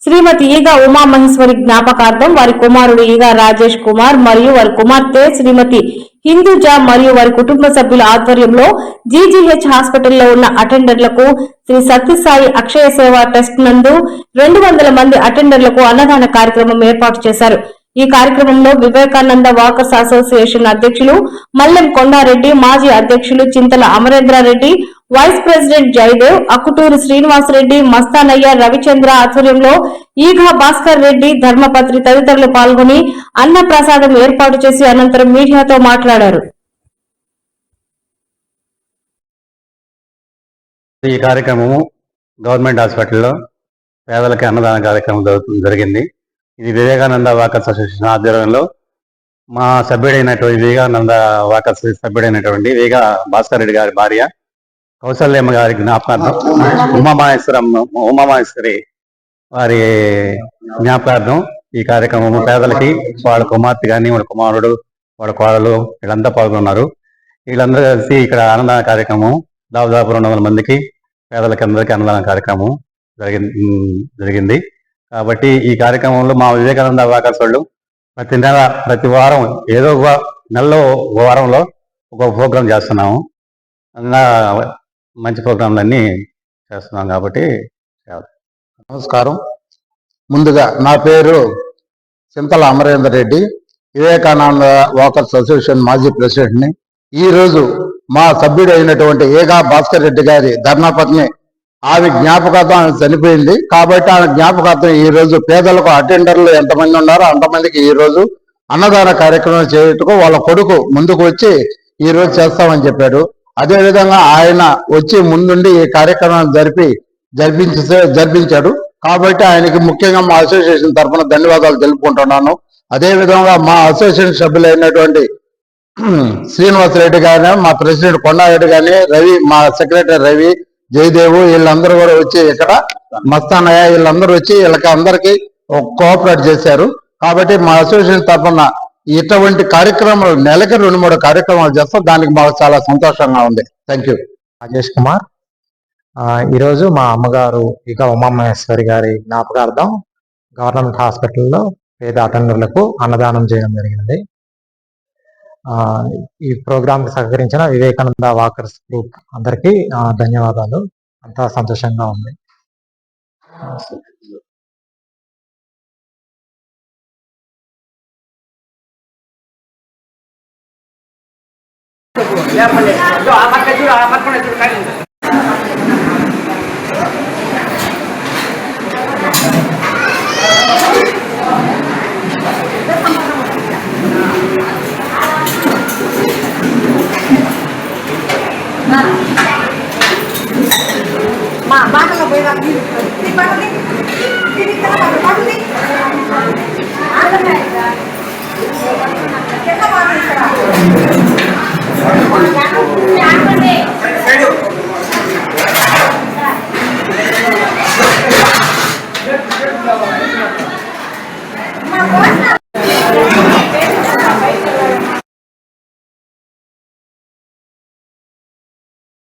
శ్రీమతి ఈగ ఉమామహేశ్వరి జ్ఞాపకార్థం వారి కుమారుడు ఈగ రాజేష్ కుమార్ మరియు వారి కుమార్తె శ్రీమతి హిందూజా మరియు వారి కుటుంబ సభ్యుల ఆధ్వర్యంలో జీజీహెచ్ హాస్పిటల్లో ఉన్న అటెండర్లకు శ్రీ సత్యసాయి అక్షయ సేవ ట్రస్ట్ నందు 200 మంది అటెండర్లకు అన్నదాన కార్యక్రమం ఏర్పాటు చేశారు. ఈ కార్యక్రమంలో వివేకానంద వాకర్స్ అసోసియేషన్ అధ్యక్షులు మల్లెం కొండారెడ్డి, మాజీ అధ్యక్షులు చింతల అమరేంద్రారెడ్డి, వైస్ ప్రెసిడెంట్ జయదేవ్, అకుటూరు శ్రీనివాసరెడ్డి, మస్తానయ్య, రవిచంద్ర ఆధ్వర్యంలో ఈఘా భాస్కర్ రెడ్డి, ధర్మపత్రి తదితరులు పాల్గొని అన్న ప్రసాదం ఏర్పాటు చేసి అనంతరం మీడియాతో మాట్లాడారు. ఈ కార్యక్రమము గవర్నమెంట్ హాస్పిటల్లో పేదలకి అన్నదాన కార్యక్రమం జరిగింది. ఇది వివేకానంద వాకర్స్ అసోసియేషన్ ఆధ్వర్యంలో మా సభ్యుడైనటువంటి వివేకానంద వాకర్స్ సభ్యుడైనటువంటి వేగ భాస్కర్ రెడ్డి గారి భార్య కౌసల్యమ్మ గారి జ్ఞాపకార్థం, ఉమామహేశ్వరి వారి జ్ఞాపకార్థం ఈ కార్యక్రమం పేదలకి వాళ్ళ కుమార్తె కానీ వాళ్ళ కుమారుడు వాళ్ళ కోడలు వీళ్ళంతా పాల్గొన్నారు. వీళ్ళందరూ కలిసి ఇక్కడ అన్నదాన కార్యక్రమం దాదాపు 200 మందికి పేదలకి అందరికీ అన్నదాన కార్యక్రమం జరిగింది. కాబట్టి ఈ కార్యక్రమంలో మా వివేకానంద వాకర్స్ వాళ్ళు ప్రతి వారం ఏదో ఒక నెలలో వారంలో ఒక ప్రోగ్రాం చేస్తున్నాము. మంచి ప్రోగ్రాంలన్నీ చేస్తున్నాం కాబట్టి. నమస్కారం. ముందుగా నా పేరు చింతల అమరేందర్ రెడ్డి, వివేకానంద వాకర్స్ అసోసియేషన్ మాజీ ప్రెసిడెంట్ని. ఈరోజు మా సభ్యుడు అయినటువంటి ఏగా భాస్కర్ రెడ్డి గారి ధర్మపత్ని ఆమె జ్ఞాపకార్థం ఆమె చనిపోయింది కాబట్టి ఆమె జ్ఞాపకార్థం ఈ రోజు పేదలకు అటెండర్లు ఎంతమంది ఉన్నారో అంతమందికి ఈ రోజు అన్నదాన కార్యక్రమం చేయటకు వాళ్ళ కొడుకు ముందుకు వచ్చి ఈ రోజు చేస్తామని చెప్పాడు. అదేవిధంగా ఆయన వచ్చి ముందుండి ఈ కార్యక్రమాన్ని జరిపించాడు కాబట్టి ఆయనకి ముఖ్యంగా మా అసోసియేషన్ తరఫున ధన్యవాదాలు తెలుపుకుంటున్నాను. అదేవిధంగా మా అసోసియేషన్ సభ్యులైనటువంటి శ్రీనివాసరెడ్డి గారి, మా ప్రెసిడెంట్ కొండారెడ్డి గాని, రవి, మా సెక్రటరీ రవి, జయదేవు వీళ్ళందరూ కూడా వచ్చి ఇక్కడ మస్తానయ్య వీళ్ళందరూ వచ్చి వీళ్ళకి అందరికీ కోఆపరేట్ చేశారు. కాబట్టి మా అసోసియేషన్ తరఫున ఇటువంటి కార్యక్రమాలు నెలకి 2-3 కార్యక్రమాలు చేస్తాం. దానికి మాకు చాలా సంతోషంగా ఉంది. Thank you. రాజేష్ కుమార్. ఈరోజు మా అమ్మగారు ఇక ఉమామహేశ్వరి గారి జ్ఞాపకార్థం గవర్నమెంట్ హాస్పిటల్లో పేద అటెండర్లకు అన్నదానం చేయడం జరిగింది. ఈ ప్రోగ్రాంకి సహకరించిన వివేకానంద వాకర్స్ గ్రూప్ అందరికీ ధన్యవాదాలు. అంతా సంతోషంగా ఉంది. బాటలో పోయి ఇక్కడ